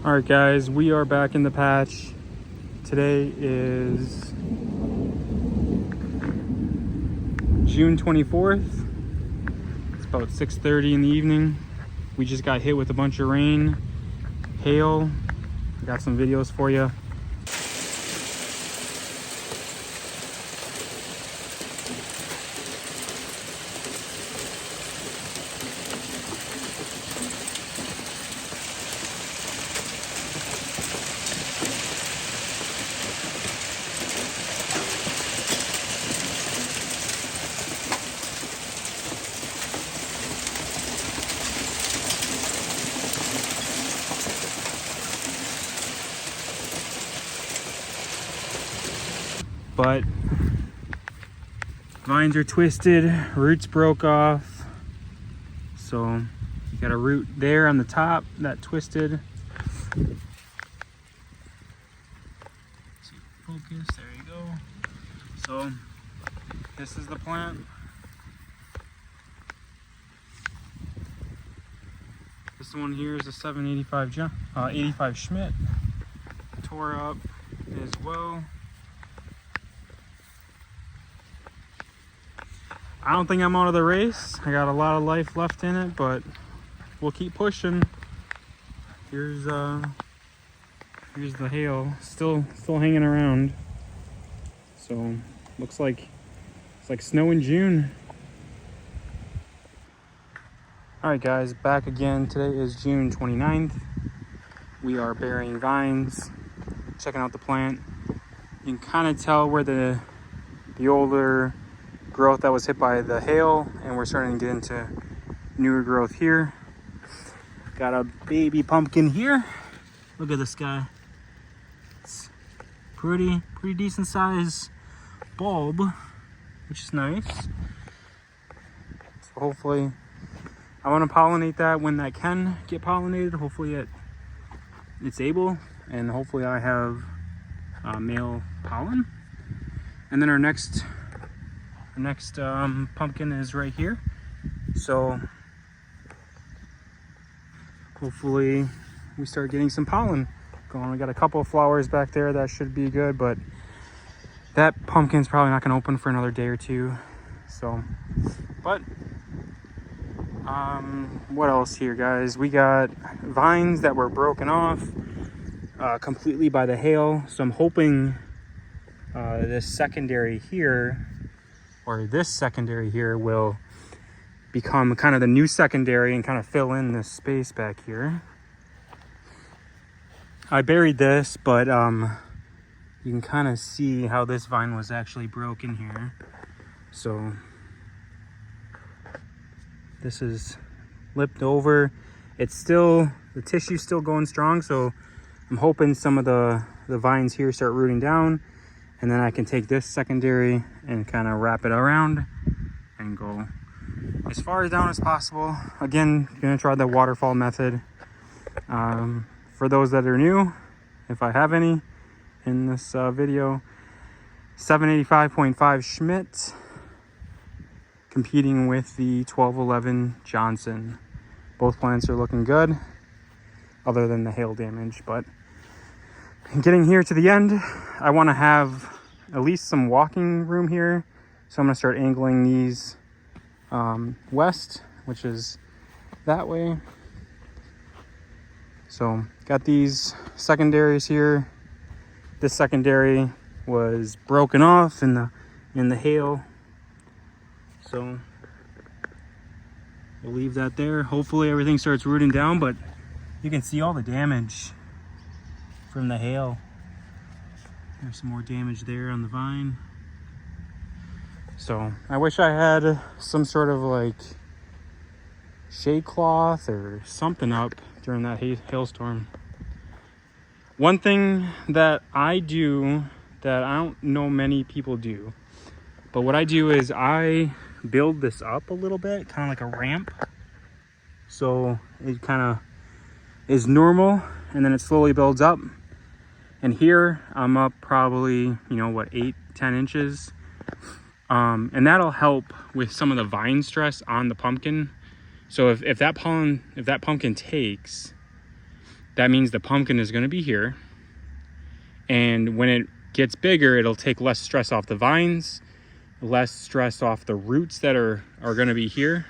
All right, guys, we are back in the patch. Today is June 24th. It's about 6:30 in the evening. We just got hit with a bunch of rain, hail. I got some videos for you. But vines are twisted, roots broke off. So you got a root there on the top that twisted. See, focus, there you go. So this is the plant. This one here is a 85 Schmidt. Tore up as well. I don't think I'm out of the race. I got a lot of life left in it, but we'll keep pushing. Here's the hail still hanging around. So looks like it's like snow in June. All right, guys, back again. Today is June 29th. We are burying vines, checking out the plant. You can kind of tell where the older growth that was hit by the hail, and we're starting to get into newer growth here. Got a baby pumpkin here. Look at this guy. It's pretty decent size bulb, which is nice. So hopefully I want to pollinate that when that can get pollinated. Hopefully it's able, and hopefully I have male pollen. And then our next pumpkin is right here. So hopefully we start getting some pollen going. We got a couple of flowers back there that should be good, but that pumpkin's probably not going to open for another day or two. So, but what else here, guys? We got vines that were broken off completely by the hail. So I'm hoping this secondary here will become kind of the new secondary and kind of fill in this space back here. I buried this, but you can kind of see how this vine was actually broken here. So this is lipped over. It's still, the tissue's still going strong, so I'm hoping some of the vines here start rooting down, and then I can take this secondary and kind of wrap it around and go as far down as possible. Again, gonna try the waterfall method. For those that are new, if I have any in this video, 785.5 Schmidt competing with the 1211 Johnson. Both plants are looking good, other than the hail damage. But getting here to the end, I want to have at least some walking room here. So I'm going to start angling these west, which is that way. So got these secondaries here. This secondary was broken off in the hail. So we'll leave that there. Hopefully everything starts rooting down, but you can see all the damage from the hail. There's some more damage there on the vine. So I wish I had some sort of like shade cloth or something up during that hailstorm. One thing that I do that I don't know many people do, but what I do is I build this up a little bit, kind of like a ramp. So it kind of is normal, and then it slowly builds up. And here I'm up probably, 8-10 inches. And that'll help with some of the vine stress on the pumpkin. So if that pumpkin takes, that means the pumpkin is going to be here. And when it gets bigger, it'll take less stress off the vines, less stress off the roots that are going to be here.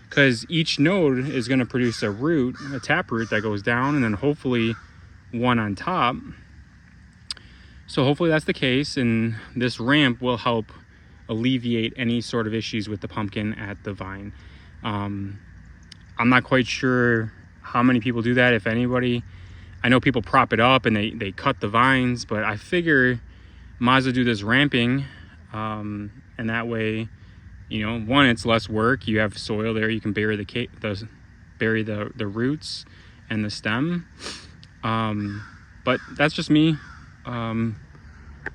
Because each node is going to produce a root, a taproot that goes down, and then hopefully one on top. So hopefully that's the case, and this ramp will help alleviate any sort of issues with the pumpkin at the vine. I'm not quite sure how many people do that, if anybody. I know people prop it up and they cut the vines, but I figure might as well do this ramping, and that way, you know, one, it's less work. You have soil there, you can bury the roots and the stem. But that's just me.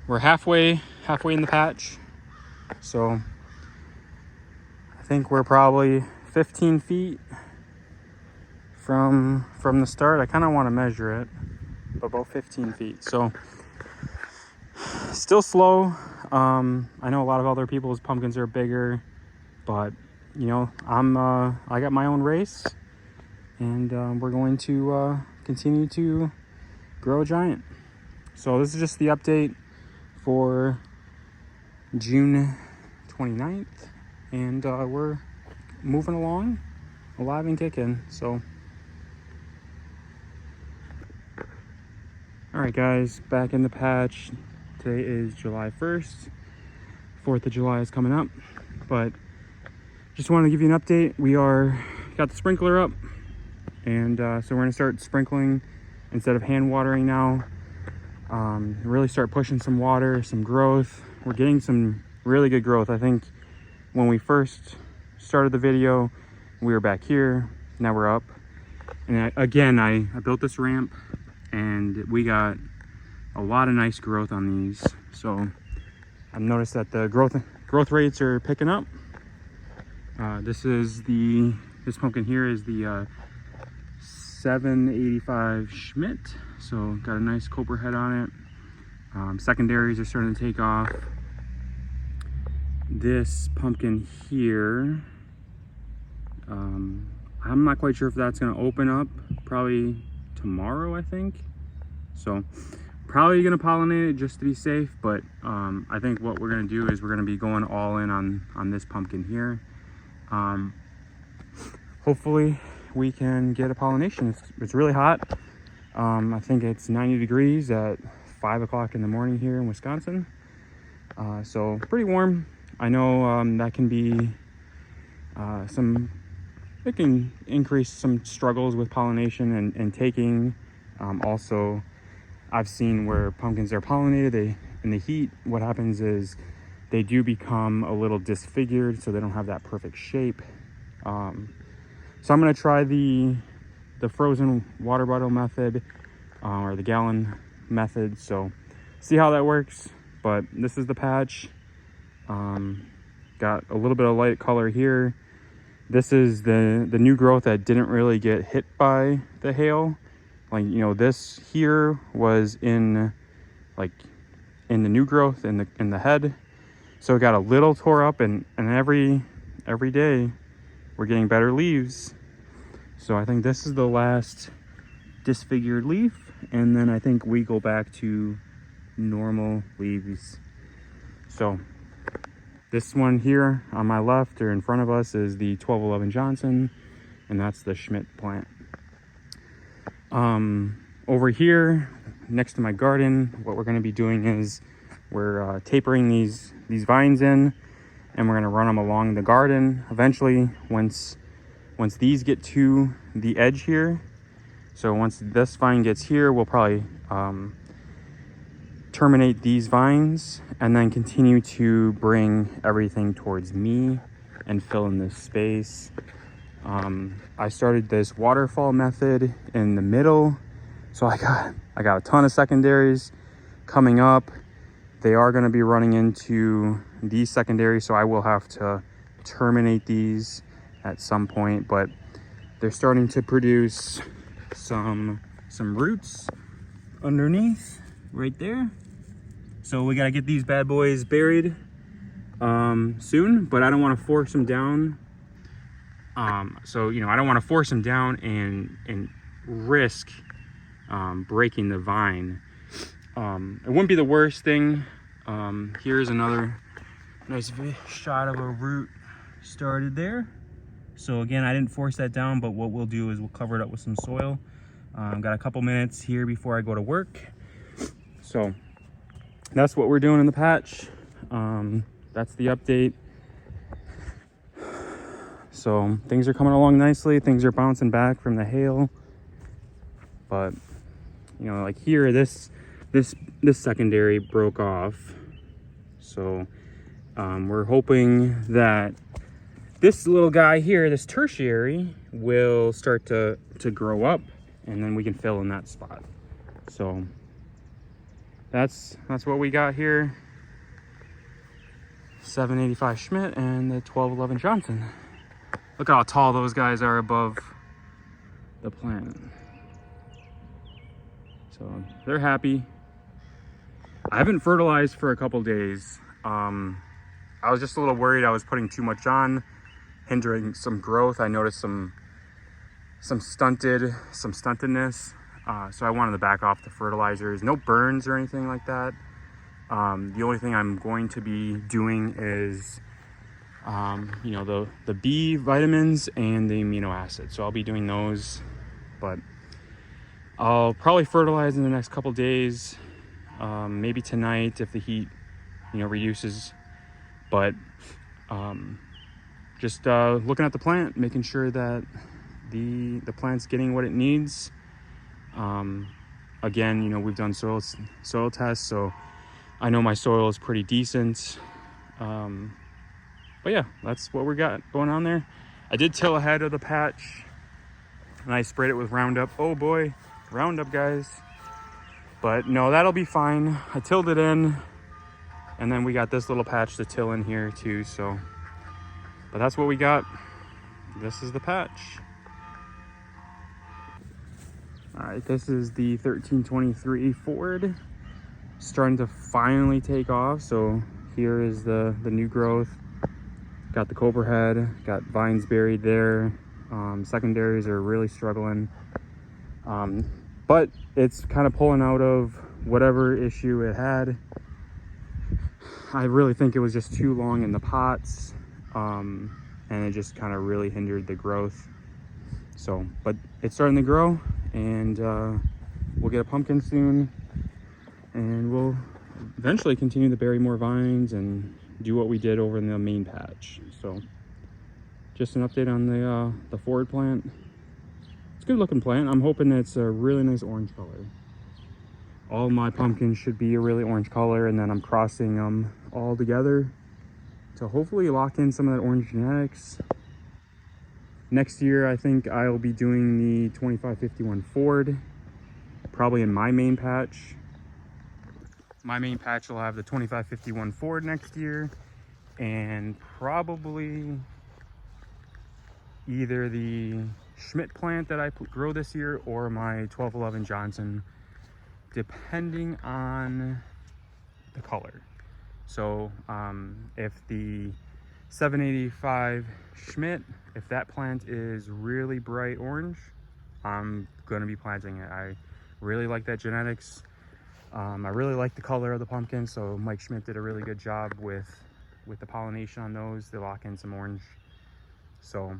We're halfway in the patch, so I think we're probably 15 feet from the start. I kind of want to measure it, but about 15 feet. So still slow. I know a lot of other people's pumpkins are bigger, but you know, I got my own race, and we're going to continue to grow a giant. So this is just the update for June 29th, and we're moving along, alive and kicking. So all right guys, back in the patch. Today is July 1st. 4th of July is coming up, but just wanted to give you an update. We got the sprinkler up, and so we're gonna start sprinkling instead of hand watering now. Really start pushing some water, some growth. We're getting some really good growth. I think when we first started the video, we were back here. Now we're up, and I built this ramp, and we got a lot of nice growth on these. So I've noticed that the growth rates are picking up. This pumpkin here is the 785 Schmidt. So got a nice copper head on it. Secondaries are starting to take off. This pumpkin here, I'm not quite sure if that's going to open up. Probably tomorrow, I think. So probably going to pollinate it just to be safe, but I think what we're going to do is we're going to be going all in on this pumpkin here. Hopefully we can get a pollination. It's really hot. I think it's 90 degrees at 5 o'clock in the morning here in Wisconsin. So pretty warm. I know that can be it can increase some struggles with pollination and taking. Also, I've seen where pumpkins are pollinated, in the heat, what happens is they do become a little disfigured, so they don't have that perfect shape. So I'm gonna try the frozen water bottle method, or the gallon method, so see how that works. But this is the patch. Got a little bit of light color here. This is the new growth that didn't really get hit by the hail. Like, you know, this here was in the new growth in the head, so it got a little tore up, and every day we're getting better leaves. So I think this is the last disfigured leaf, and then I think we go back to normal leaves. So this one here on my left or in front of us is the 1211 Johnson, and that's the Schmidt plant. Over here next to my garden, what we're going to be doing is we're tapering these vines in, and we're going to run them along the garden eventually once these get to the edge here. So once this vine gets here, we'll probably terminate these vines and then continue to bring everything towards me and fill in this space. I started this waterfall method in the middle, so I got a ton of secondaries coming up. They are going to be running into these secondaries, so I will have to terminate these at some point, but they're starting to produce some roots underneath right there. So we got to get these bad boys buried soon, but I don't want to force them down. So, you know, I don't want to force them down and risk breaking the vine. It wouldn't be the worst thing. Here's another nice shot of a root started there. So again, I didn't force that down, but what we'll do is we'll cover it up with some soil. Got a couple minutes here before I go to work. So that's what we're doing in the patch. That's the update. So things are coming along nicely. Things are bouncing back from the hail. But, you know, like here, this secondary broke off. So we're hoping that this little guy here, this tertiary, will start to grow up, and then we can fill in that spot. So that's what we got here. 785 Schmidt and the 1211 Johnson. Look how tall those guys are above the plant. So they're happy. I haven't fertilized for a couple days. I was just a little worried I was putting too much on, hindering some growth. I noticed some stuntedness. So I wanted to back off the fertilizers. No burns or anything like that. The only thing I'm going to be doing is, you know, the B vitamins and the amino acids. So I'll be doing those, but I'll probably fertilize in the next couple days, maybe tonight if the heat, you know, reduces. But just looking at the plant, making sure that the plant's getting what it needs. Again, you know, we've done soil tests, so I know my soil is pretty decent. But yeah, that's what we got going on there. I did till ahead of the patch, and I sprayed it with Roundup. Oh boy, Roundup, guys. But no, that'll be fine. I tilled it in, and then we got this little patch to till in here too. So, but that's what we got. This is the patch. All right, this is the 1323 Ford, starting to finally take off. So here is the new growth. Got the cobra head, got vines buried there. Secondaries are really struggling. But it's kind of pulling out of whatever issue it had. I really think it was just too long in the pots. And it just kind of really hindered the growth. So, but it's starting to grow, and we'll get a pumpkin soon, and we'll eventually continue to bury more vines and do what we did over in the main patch. So just an update on the Ford plant. It's a good looking plant. I'm hoping it's a really nice orange color. All my pumpkins should be a really orange color, and then I'm crossing them all together to hopefully lock in some of that orange genetics. Next year, I think I'll be doing the 2551 Ford, probably in my main patch. My main patch will have the 2551 Ford next year, and probably either the Schmidt plant that I grow this year or my 1211 Johnson, depending on the color. So if the 785 Schmidt, if that plant is really bright orange, I'm gonna be planting it. I really like that genetics. I really like the color of the pumpkin, so Mike Schmidt did a really good job with the pollination on those to lock in some orange. So,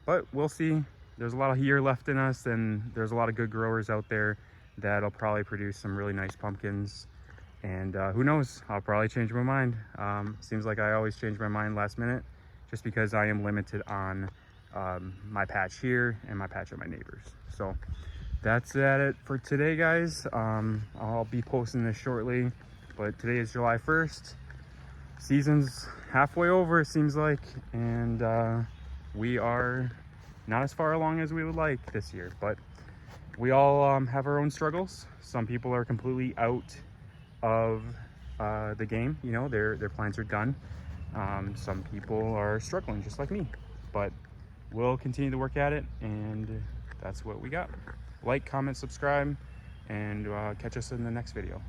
but we'll see. There's a lot of year left in us, and there's a lot of good growers out there that'll probably produce some really nice pumpkins. And who knows, I'll probably change my mind. Seems like I always change my mind last minute, just because I am limited on my patch here and my patch at my neighbors. So that's it for today, guys. I'll be posting this shortly, but today is July 1st. Season's halfway over, it seems like, and we are not as far along as we would like this year, but we all have our own struggles. Some people are completely out of the game, you know, their plants are done. Some people are struggling just like me, but we'll continue to work at it, and that's what we got. Like, comment, subscribe, and catch us in the next video.